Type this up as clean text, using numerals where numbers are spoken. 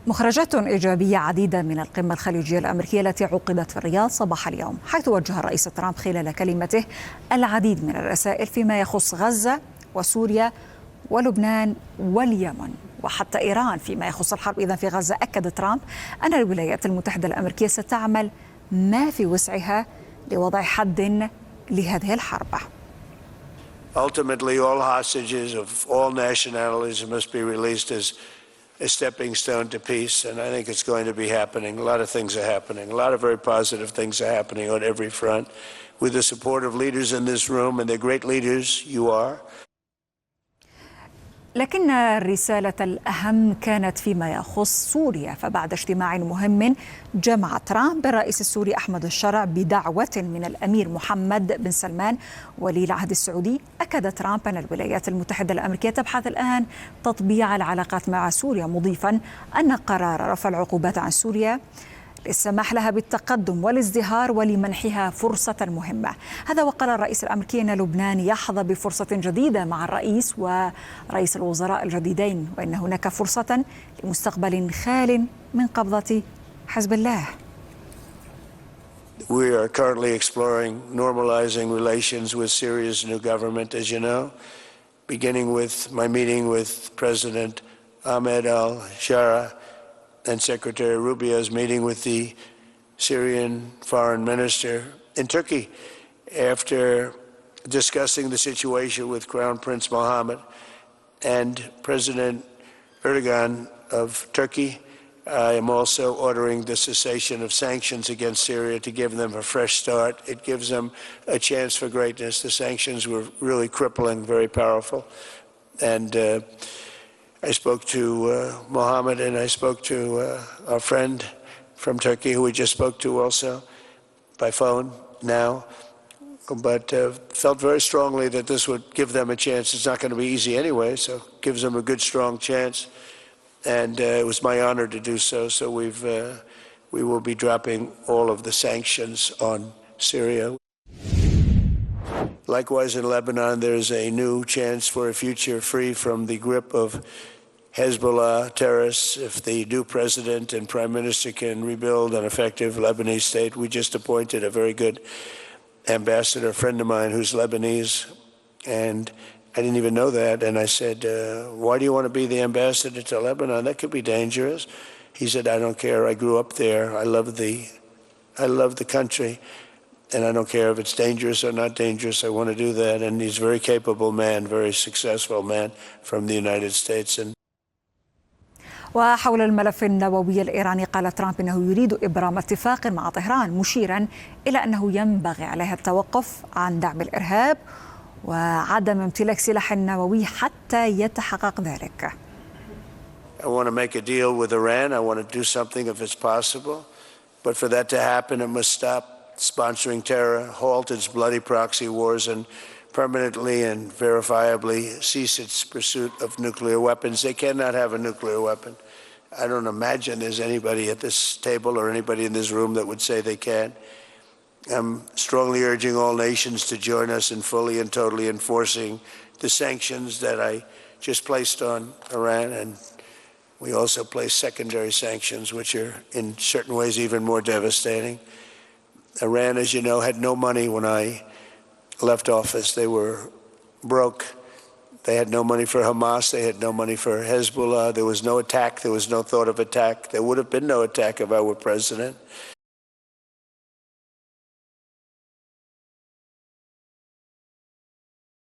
مخرجات إيجابية عديدة من القمة الخليجية الأميركية التي عقدت في الرياض صباح اليوم، حيث وجه الرئيس ترمب خلال كلمته العديد من الرسائل فيما يخص غزة وسوريا ولبنان واليمن وحتى إيران فيما يخص الحرب. إذن في غزة أكد ترمب أن الولايات المتحدة الأمريكية ستعمل ما في وسعها لوضع حد لهذه الحرب. Ultimately, all hostages of all nationalities must be released as a stepping stone to peace, and I think it's going to be happening. A lot of things are happening. A lot of very positive things are happening on every front. With the support of leaders in this room, and they're great leaders, you are. لكن الرسالة الأهم كانت فيما يخص سوريا، فبعد اجتماع مهم جمع ترامب بالرئيس السوري أحمد الشرع بدعوة من الأمير محمد بن سلمان ولي العهد السعودي، أكد ترامب أن الولايات المتحدة الأمريكية تبحث الآن تطبيع العلاقات مع سوريا، مضيفا أن قرار رفع العقوبات عن سوريا للسماح لها بالتقدم والازدهار ولمنحها فرصة مهمة. هذا وقال الرئيس الأمريكي أن لبنان يحظى بفرصة جديدة مع الرئيس ورئيس الوزراء الجديدين، وأن هناك فرصة لمستقبل خال من قبضة حزب الله. We are currently exploring normalizing relations with Syria's new government, as you know, beginning with my meeting with President Ahmed al-Shara and Secretary Rubio's meeting with the Syrian foreign minister in Turkey after discussing the situation with Crown Prince Mohammed and President Erdogan of Turkey. I am also ordering the cessation of sanctions against Syria to give them a fresh start. It gives them a chance for greatness. The sanctions were really crippling, very powerful. And I spoke to Mohammed, and I spoke to our friend from Turkey, who we just spoke to also by phone now, but felt very strongly that this would give them a chance. It's not going to be easy anyway, so it gives them a good, strong chance, and it was my honor to do so. So we will be dropping all of the sanctions on Syria. Likewise, in Lebanon, there is a new chance for a future free from the grip of Hezbollah terrorists if the new president and prime minister can rebuild an effective Lebanese state. We just appointed a very good ambassador, a friend of mine who's Lebanese, and I didn't even know that. And I said, why do you want to be the ambassador to Lebanon? That could be dangerous. He said, I don't care. I grew up there. I love the country, and I don't care if it's dangerous or not dangerous. I want to do that. And he's a very capable man, very successful man from the United States. وحول الملف النووي الإيراني قال ترامب إنه يريد إبرام اتفاق مع طهران، مشيرا إلى أنه ينبغي عليها التوقف عن دعم الإرهاب وعدم امتلاك سلاح نووي حتى يتحقق ذلك. I want to make a deal with Iran. I want to do something if it's possible. But for that to happen, it must stop sponsoring terror, halt its bloody proxy wars, and permanently and verifiably cease its pursuit of nuclear weapons. They cannot have a nuclear weapon. I don't imagine there's anybody at this table or anybody in this room that would say they can. I'm strongly urging all nations to join us in fully and totally enforcing the sanctions that I just placed on Iran, and we also placed secondary sanctions, which are in certain ways even more devastating. Iran, as you know, had no money when I left office. They were broke. They had no money for Hamas. They had no money for Hezbollah. There was no attack. There was no thought of attack. There would have been no attack if I were president.